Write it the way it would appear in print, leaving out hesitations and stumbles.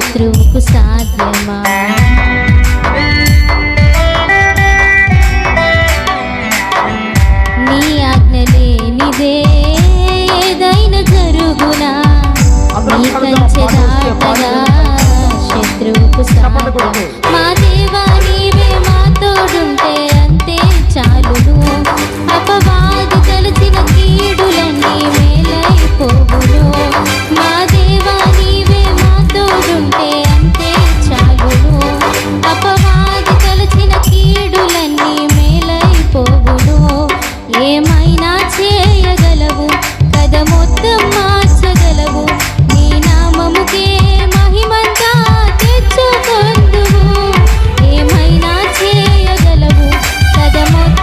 శత్రువుకు సాధ్యమా? నీ ఆజ్ఞ లేనిదే ఏదైనా జరుగునా? నీ కంచె దాటగా శత్రువుకు సాధ్యమా?